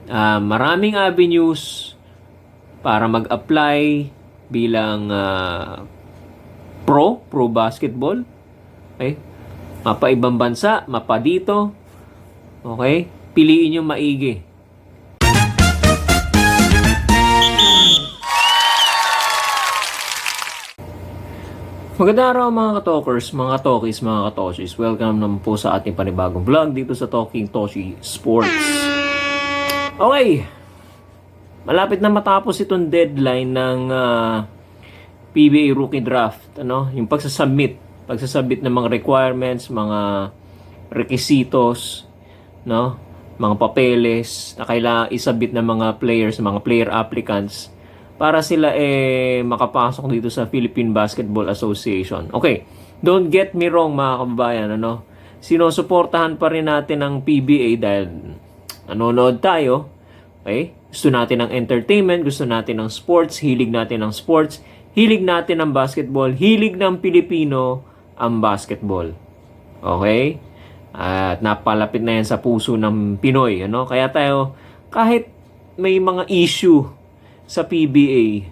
Maraming avenues para mag-apply bilang pro basketball. Okay? Mapa ibang bansa, mapa dito. Okay? Piliin yung maigi. Magandang araw mga katokers, mga katokis, mga katoshis. Welcome naman po sa ating panibagong vlog dito sa Talking Toshi Sports. Okay, malapit na matapos itong deadline ng PBA Rookie Draft. Yung pagsasubmit ng mga requirements, mga requisitos, mga papeles na kailangan isubmit ng mga players, mga player applicants para sila makapasok dito sa Philippine Basketball Association. Okay, don't get me wrong mga kababayan, sinusuportahan pa rin natin ang PBA dahil nanonood tayo. Okay? Gusto natin ng entertainment, gusto natin ng sports, hilig natin ng sports, hilig natin ng basketball, hilig ng Pilipino ang basketball. Okay? At napalapit na yan sa puso ng Pinoy, Kaya tayo kahit may mga issue sa PBA,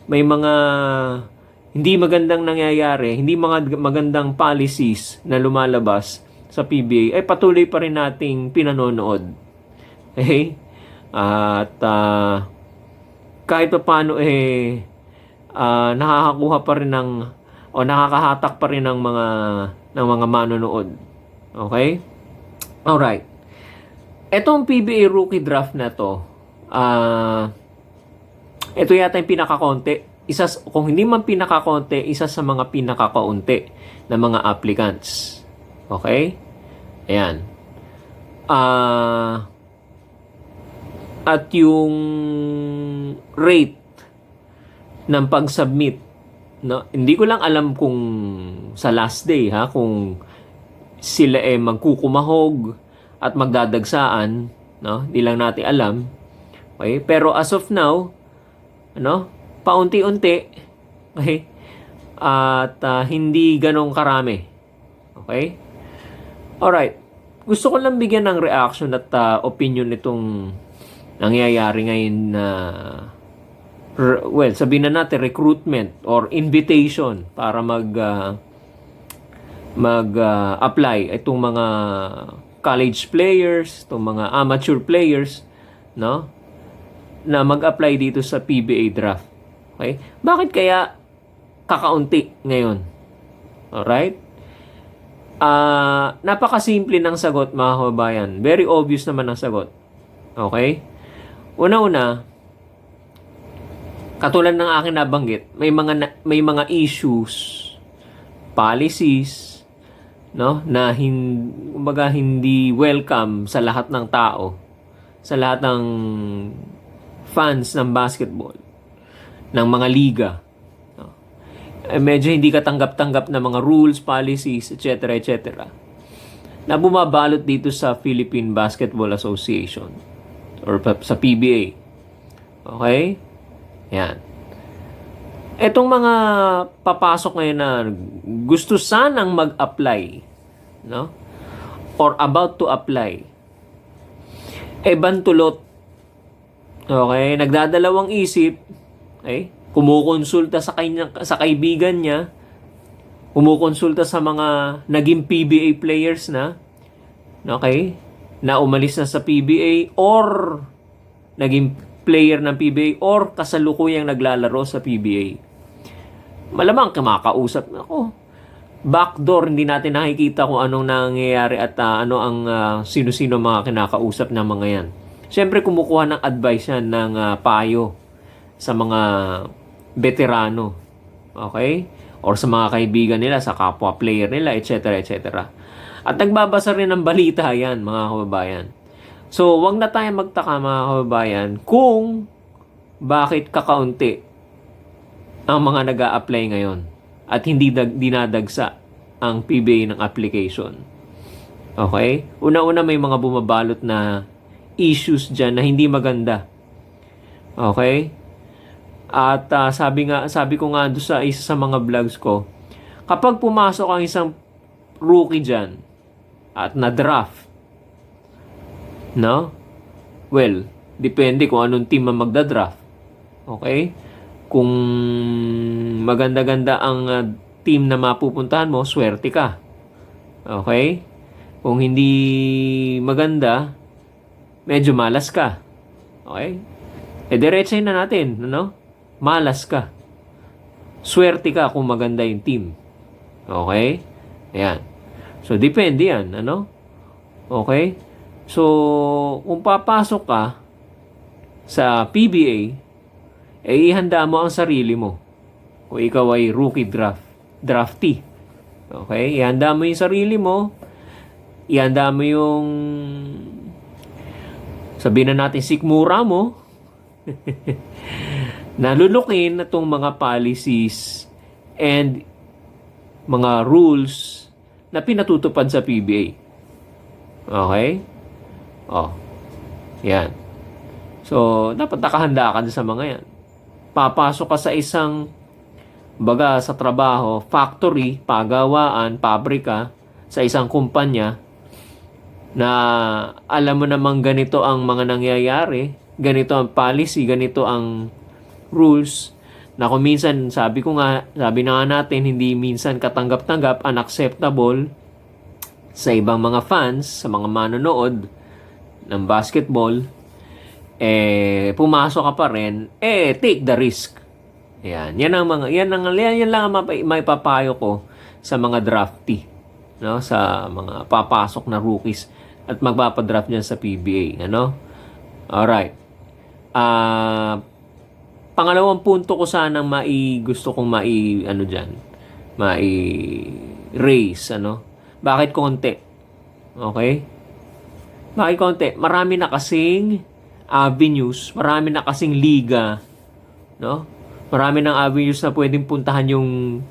may mga hindi magandang nangyayari, hindi mga magandang policies na lumalabas sa PBA, ay patuloy pa rin nating pinanonood. Okay? At kahit pa paano nakakakuha pa rin ng o nakakahatak pa rin ng mga manonood. Okay? Alright. Etong PBA rookie draft na to, ito yata yung pinakakonti. Kung hindi man pinakakonti, isa sa mga pinakakaunti na mga applicants. Okay? Ayan. At yung rate ng pag-submit, hindi ko lang alam kung sa last day, kung sila magkukumahog at magdadagsaan, hindi lang natin alam. Okay? Pero as of now, paunti-unti, okay? At hindi ganong karami. Okay? Alright. Gusto ko lang bigyan ng reaction at opinion nitong nangyayari ngayon na sabihin na natin recruitment or invitation para mag-apply itong mga college players, itong mga amateur players, na mag-apply dito sa PBA draft. Okay? Bakit kaya kakaunti ngayon? Alright? Napakasimple ng sagot mga kababayan. Very obvious naman ang sagot. Okay? Una-una, katulad ng akin nabanggit, may mga issues, policies, na hindi welcome sa lahat ng tao, sa lahat ng fans ng basketball, ng mga liga. Medyo hindi katanggap-tanggap na mga rules, policies, etc. na bumabalot dito sa Philippine Basketball Association or sa PBA. Okay? Yan. Etong mga papasok ngayon na gusto sanang mag-apply, or about to apply, bantulot. Okay, nagdadalawang isip, kumukonsulta sa kaibigan niya, kumukonsulta sa mga naging PBA players na, na umalis na sa PBA or naging player ng PBA or kasalukuyang naglalaro sa PBA. Malamang kumakausap ako. Backdoor, hindi natin nakikita kung anong nangyayari at ano ang sino-sino mga kinakausap ng mga yan. Siyempre, kumukuha ng advice yan ng payo sa mga veterano. Okay? Or sa mga kaibigan nila, sa kapwa player nila, etc. At nagbabasa rin ng balita yan, mga kababayan. So, wag na tayo magtaka, mga kababayan, kung bakit kakaunti ang mga nag-a-apply ngayon at hindi dinadagsa ang PBA ng application. Okay? Una-una may mga bumabalot na issues dyan na hindi maganda. Okay? At sabi ko nga doon sa isa sa mga vlogs ko, kapag pumasok ang isang rookie dyan at na-draft, Well, depende kung anong team ang magda-draft. Okay? Kung maganda-ganda ang team na mapupuntahan mo, swerte ka. Okay? Kung hindi maganda, medyo malas ka. Okay? Diretsahin na natin, ano? Malas ka. Swerte ka kung maganda yung team. Okay? Ayan. So, depende yan, ano? Okay? So, kung papasok ka sa PBA, ihanda mo ang sarili mo. Kung ikaw ay rookie draftee. Okay? Ihanda mo yung sarili mo. Ihanda mo yung sabihin na natin sikmura mo. Nalulukin na itong mga policies and mga rules na pinatutupad sa PBA. Okay? Oh. Yan. So, dapat nakahanda ka sa mga yan. Papasok ka sa isang baga sa trabaho, factory, pagawaan, pabrika, sa isang kumpanya na alam mo namang ganito ang mga nangyayari, ganito ang policy, ganito ang rules, na kung minsan, sabi na nga natin, hindi minsan katanggap-tanggap, unacceptable sa ibang mga fans, sa mga manonood ng basketball, pumasok ka pa rin, take the risk. Yan lang ang may papayo ko sa mga draftee, no? Sa mga papasok na rookies at magpapadraft niyan sa PBA, ano? Alright. Pangalawang punto ko sanang gusto kong raise, ano? Bakit konti? Okay? Bakit konti? Marami na kasing avenues, marami na kasing liga, no? Marami ng avenues na pwedeng puntahan yung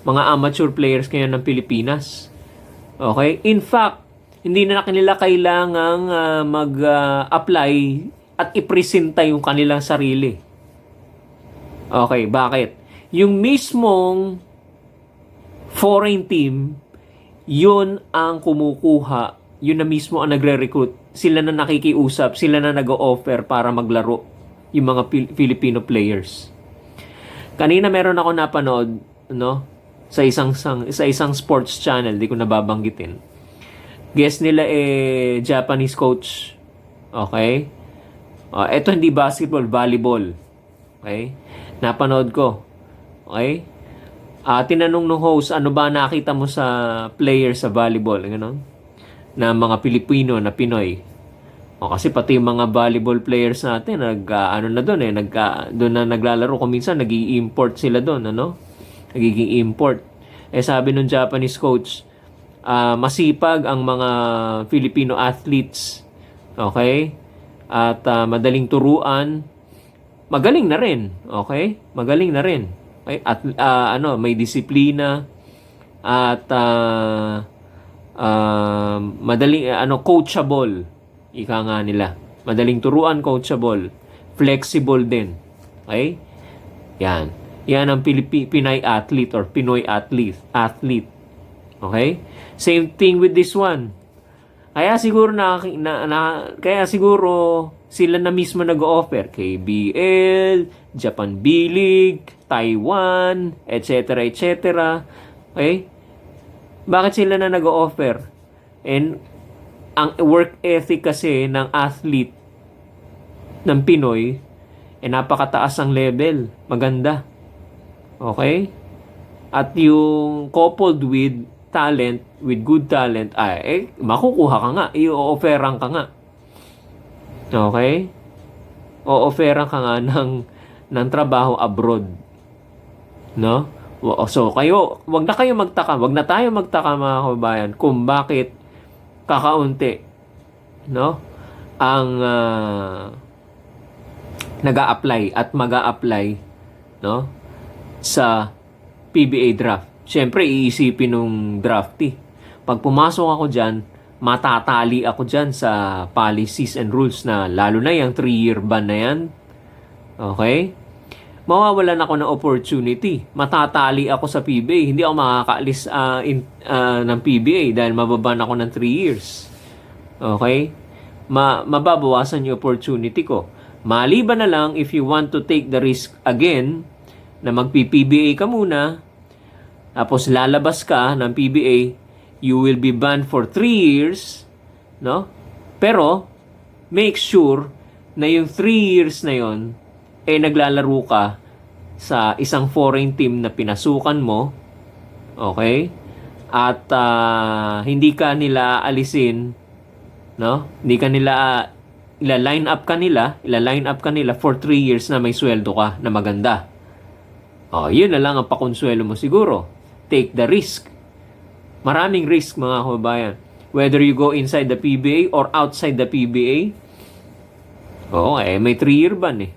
mga amateur players ngayon ng Pilipinas. Okay? In fact, hindi na kanila kailangang mag-apply at ipresenta yung kanilang sarili. Okay, bakit? Yung mismong foreign team, yun ang kumukuha, yun na mismo ang nagre-recruit. Sila na nakikiusap, sila na nag-o-offer para maglaro yung mga Filipino players. Kanina meron ako napanood, no, sa isang sports channel, di ko nababanggitin. Guest nila Japanese coach. Okay? Ito hindi basketball, volleyball. Okay? Napanood ko. Okay? Tinanong ng host, ano ba nakita mo sa player sa volleyball? Gano'n? Na mga Pilipino, na Pinoy. Kasi pati yung mga volleyball players natin, doon na naglalaro. Kung minsan, nag-i-import sila doon, ano? Nagiging import. Sabi ng Japanese coach, masipag ang mga Filipino athletes. Okay? At madaling turuan. Magaling na rin. Okay? Magaling na rin. Okay? At may disiplina. At madaling, coachable. Ika nga nila. Madaling turuan, coachable. Flexible din. Okay? Yan. Yan ang Pinay athlete or Pinoy athlete. Okay? Same thing with this one. Kaya siguro kaya siguro sila na mismo nag-offer. KBL, Japan B-League, Taiwan, etc. etc. Okay? Bakit sila na nag-offer? And ang work ethic kasi ng athlete ng Pinoy napakataas ang level. Maganda. Okay? At yung coupled with talent, with good talent, makukuha ka nga. I-offeran ka nga. Okay? O-offeran ka nga ng trabaho abroad. No? So, wag na tayo magtaka mga kababayan kung bakit kakaunti, no? Ang nag-a-apply at mag-a-apply, no? Sa PBA draft. Siyempre, iisipin nung draftee. Pag pumasok ako dyan, matatali ako dyan sa policies and rules na lalo na yung 3-year ban na yan. Okay? Mawawalan ako ng opportunity. Matatali ako sa PBA. Hindi ako makakaalis ng PBA dahil mababan ako ng 3 years. Okay? mababawasan yung opportunity ko. Maliban na lang if you want to take the risk again na magpi-PBA ka muna, tapos lalabas ka ng PBA, you will be banned for 3 years, no? Pero make sure na yung 3 years na yon naglalaro ka sa isang foreign team na pinasukan mo, okay? At hindi ka nila alisin, no? Hindi ka nila ila-line up ka nila for 3 years na may sweldo ka na maganda. Yun na lang ang pakonsuelo mo siguro. Take the risk. Maraming risk mga kababayan. Whether you go inside the PBA or outside the PBA. May 3-year ban eh.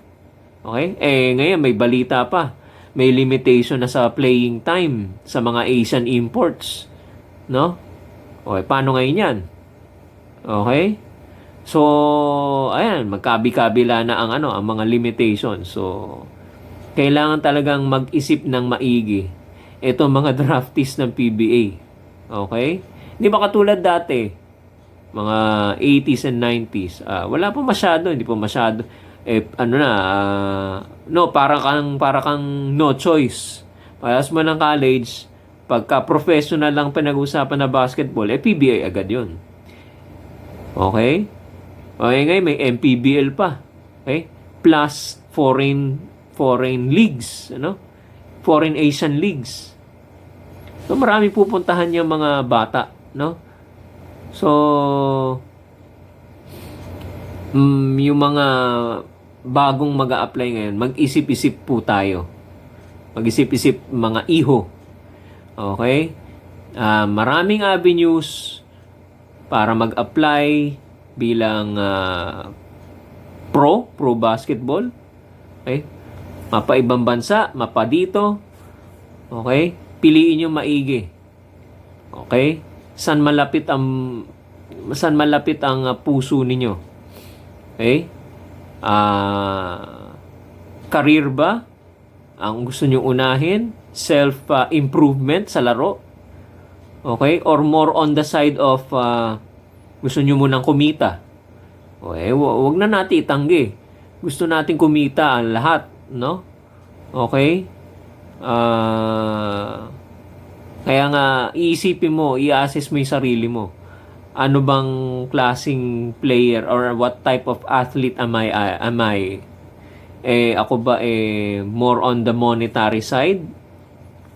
Okay? Ngayon may balita pa. May limitation na sa playing time sa mga Asian imports. No? Okay, paano ngayon yan? Okay? So, ayan, magkabi-kabila na ang mga limitations. So, kailangan talagang mag-isip ng maigi itong mga draftees ng PBA. Okay? Hindi ba katulad dati, mga 80s and 90s, wala pa masyado, hindi pa masyado, para kang no choice. Pagkas mo ng college, pagka professional lang pinag-usapan na basketball, PBA agad yun. Okay? Okay, ngayon may MPBL pa. Okay? Plus foreign leagues, Foreign Asian leagues. So marami pupuntahan yung mga bata, no? So yung mga bagong mag-a-apply ngayon, mag-isip-isip po tayo. Mag-isip-isip mga iho. Okay? Maraming avenues para mag-apply bilang pro basketball. Okay? Mapa ibang bansa, mapa dito. Okay? Piliin yung maigi. Okay? Saan malapit ang puso ninyo? Okay? Career ba ang gusto nyo unahin? Self-improvement sa laro? Okay? Or more on the side of gusto nyo munang kumita? Okay? Wag na natin itanggi. Gusto natin kumita ang lahat, no? Okay? Kaya nga, iisipin mo, i-assess mo yung sarili mo. Ano bang klaseng player or what type of athlete am I? Ako ba more on the monetary side?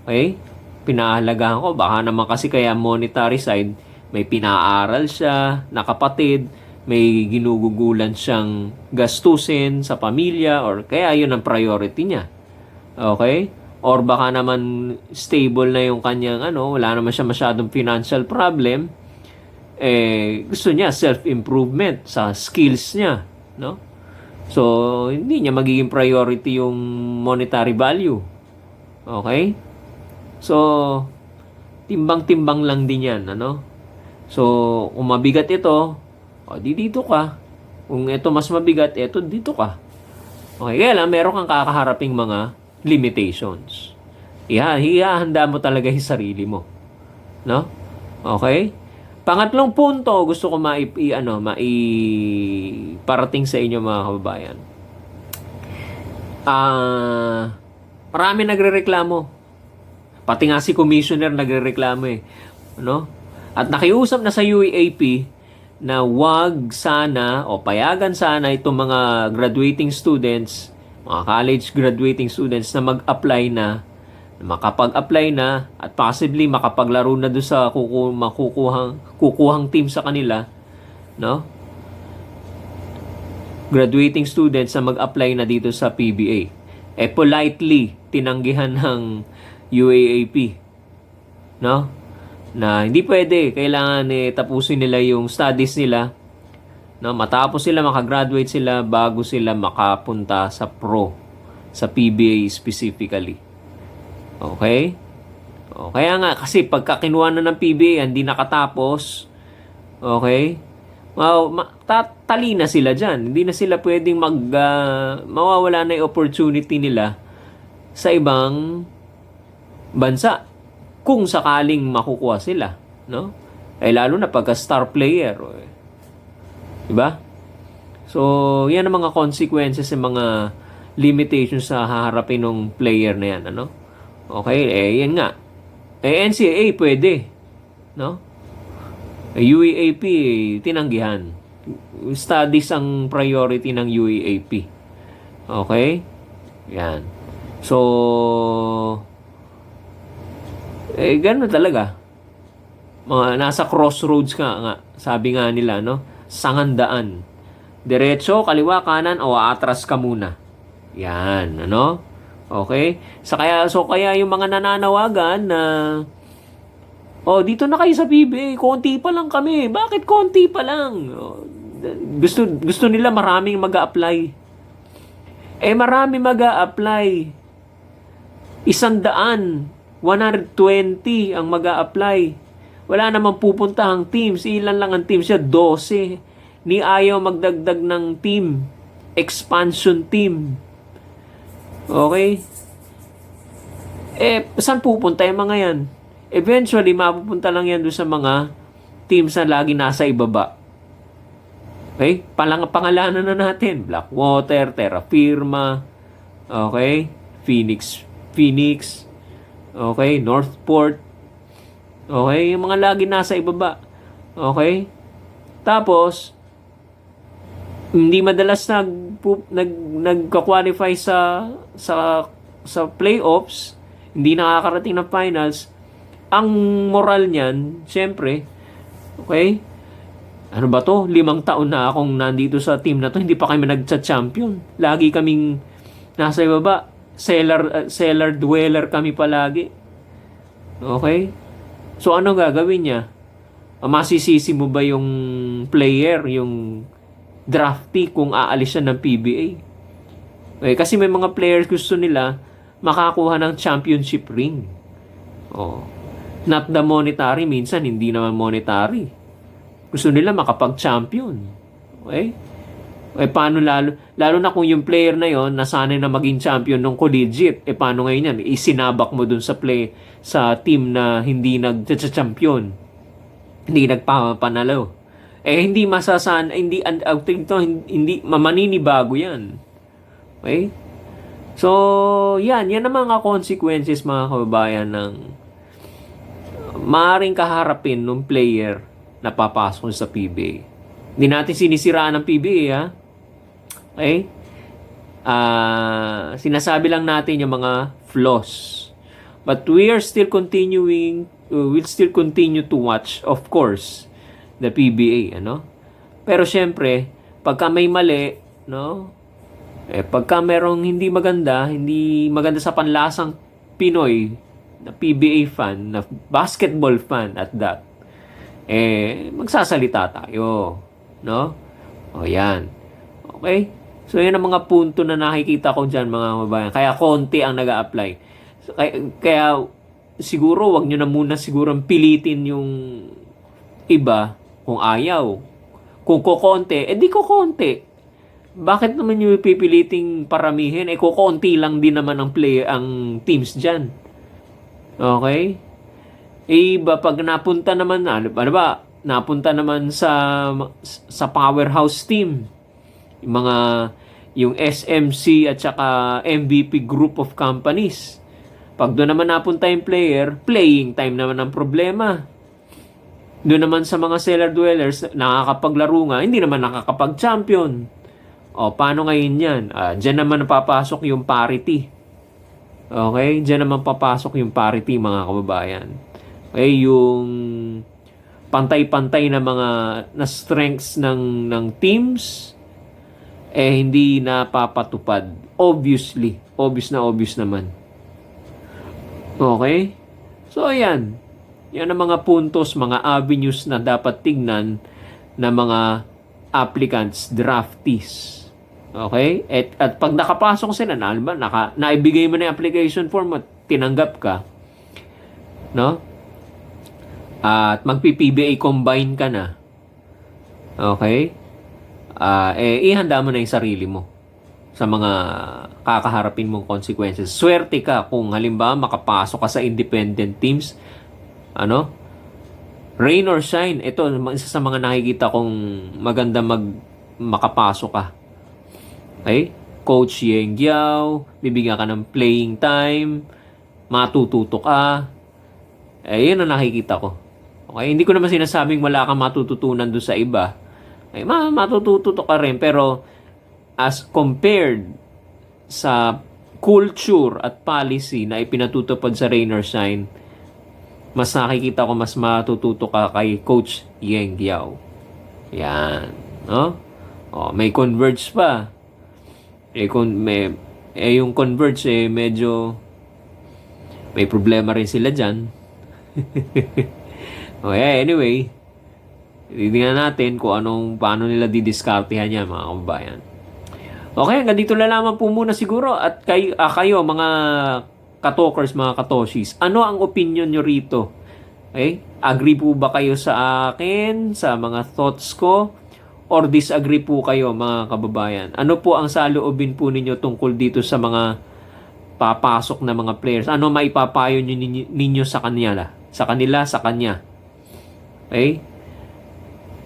Okay? Pinahalagahan ko. Baka naman kasi kaya monetary side, may pinaaral siya, nakapatid, may ginugugulan siyang gastusin sa pamilya, or kaya yun ang priority niya. Okay? Or baka naman stable na yung kanyang wala naman siya masyadong financial problem. Gusto niya self-improvement sa skills niya, no? So, hindi niya magiging priority yung monetary value. Okay? So, timbang-timbang lang din yan, So, kung mabigat ito, dito ka. Kung ito mas mabigat, dito ka. Okay, kaya lang, meron kang kakaharaping mga limitations. Ihahanda mo talaga yung sarili mo. No? Okay? Pangatlong punto, gusto ko maiparating sa inyo mga kababayan. Marami nagrereklamo. Pati nga si commissioner nagrereklamo At nakiusap na sa UAAP na wag sana o payagan sana itong mga graduating students, mga college graduating students na mag-apply na, makapag-apply na at possibly makapaglaro na doon sa kukuhang team sa kanila, no? Graduating students na mag-apply na dito sa PBA. Politely tinanggihan ng UAAP, no? Na hindi pwede, kailangan tapusin nila yung studies nila, no? Matapos sila, makagraduate sila bago sila makapunta sa pro, sa PBA specifically. Okay? Kaya nga, kasi pagka kinuha na ng PBA, hindi nakatapos, okay? Tali na sila dyan. Hindi na sila pwedeng mawawala na yung opportunity nila sa ibang bansa. Kung sakaling makukuha sila, no? Lalo na pagka star player, diba? So, yan ang mga consequences ng mga limitations sa haharapin ng player na yan, ano? Okay, yan nga. NCAA pwede, no? UAAP, tinanggihan. Studies ang priority ng UAAP. Okay? Yan. So, gano'n talaga. Nasa crossroads nga. Sabi nga nila, no? Sangandaan. Diretso, kaliwa, kanan, o atras ka muna. Yan, ano? Okay? Kaya yung mga nananawagan na dito na kayo sa PBA, konti pa lang kami. Bakit konti pa lang? Gusto nila maraming mag-a-apply. Marami mag-a-apply. 120 ang mag-a-apply. Wala namang pupuntahang teams. Ilan lang ang teams siya? 12. Ni ayaw magdagdag ng team. Expansion team. Okay? Saan pupunta yung mga yan? Eventually, mapupunta lang yan doon sa mga teams na lagi nasa ibaba. Okay? Pangalanan na natin. Blackwater, Terra Firma, okay? Phoenix, okay? Northport, okay? Yung mga lagi nasa ibaba. Okay? Tapos, hindi madalas nagka-qualify sa playoffs, hindi nakakarating ng finals. Ang moral niyan, syempre, okay? Ano ba to? 5 taon na akong nandito sa team na to, hindi pa kami nagcha-champion. Lagi kaming nasa ibaba. Cellar dweller kami palagi. Okay? So, ano gagawin niya? Masisisi mo ba yung player, yung draftee kung aalis siya ng PBA? Okay, kasi may mga players gusto nila makakuha ng championship ring. Not the monetary, minsan hindi naman monetary. Gusto nila makapag-champion. Okay? Paano lalo na kung yung player na yon nasanay na maging champion ng collegiate, paano ngayon yan? Isinabak mo dun sa team na hindi nag-champion. Hindi nagpapanalo. Hindi mamaninibago yan. Okay? So, yan ang mga consequences, mga kababayan, ng maaaring kaharapin ng player na papasok sa PBA. Hindi natin sinisiraan ng PBA, ha? Okay? Sinasabi lang natin yung mga flaws. But we'll still continue to watch, of course, the PBA, ano? Pero syempre, pagka may mali, no? Pagka merong hindi maganda sa panlasang Pinoy na PBA fan, na basketball fan at that, magsasalita tayo, no? Yan. Okay? So, yan ang mga punto na nakikita ko dyan, mga kababayan. Kaya konti ang nag-a-apply. So, kaya siguro, wag nyo na muna siguro pilitin yung iba kung ayaw. Kung kukonti, di kukonti. Bakit naman yung pipiliting paramihin? Kukonti lang din naman ang teams dyan. Okay? Iba pag napunta naman napunta naman sa powerhouse team. Yung SMC at saka MVP group of companies. Pag doon naman napunta yung player, playing time naman ang problema. Doon naman sa mga cellar dwellers, nakakapaglaro nga, hindi naman nakakapag-champion. Paano ngayon yan? Diyan naman napapasok yung parity. Okay? Diyan naman papasok yung parity, mga kababayan. Okay? Yung pantay-pantay na mga strengths ng teams, hindi napapatupad. Obvious naman. Okay? So, ayan. Yan ang mga puntos, mga avenues na dapat tignan ng mga applicants, draftees. Okay? At pag nakapasok sila, naibigay mo na yung application form at tinanggap ka, no? At magpi-PBA combine ka na. Okay? Ihanda mo na yung sarili mo sa mga kakaharapin mong consequences. Swerte ka kung halimbawa makapasok ka sa independent teams. Rain or shine, ito isa sa mga nakikita kong maganda makapasok ka. Okay? Coach Yeng Giao, bibigyan ka ng playing time, matututo ka. Yun ang nakikita ko. Okay? Hindi ko naman sinasabing wala kang matututunan doon sa iba. Matututo ka rin, pero as compared sa culture at policy na ipinatutupad sa Rainer Shine, mas nakikita ko mas matututo ka kay Coach Yeng Giao. Yan. No? May Converge pa. Yung Converge, medyo may problema rin sila dyan. Anyway, titingnan natin kung paano nila didiskartehan yan, mga kababayan. Okay, hanggang dito na lamang po muna siguro. At kayo mga katokers, mga katoshis, ano ang opinion nyo rito? Okay? Agree po ba kayo sa akin, sa mga thoughts ko? Or disagree po kayo, mga kababayan? Ano po ang saloobin po ninyo tungkol dito sa mga papasok na mga players? Ano maipapayo ninyo sa kanila? Sa kanya? Okay?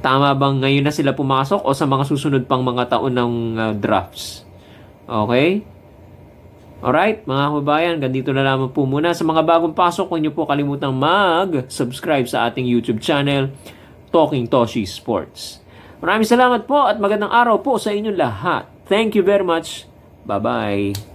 Tama bang ngayon na sila pumasok o sa mga susunod pang mga taon ng drafts? Okay? Alright, mga kababayan, ganito na lamang po muna. Sa mga bagong pasok, huwag niyo po kalimutang mag-subscribe sa ating YouTube channel, Talking Toshi Sports. Maraming salamat po at magandang araw po sa inyong lahat. Thank you very much. Bye-bye.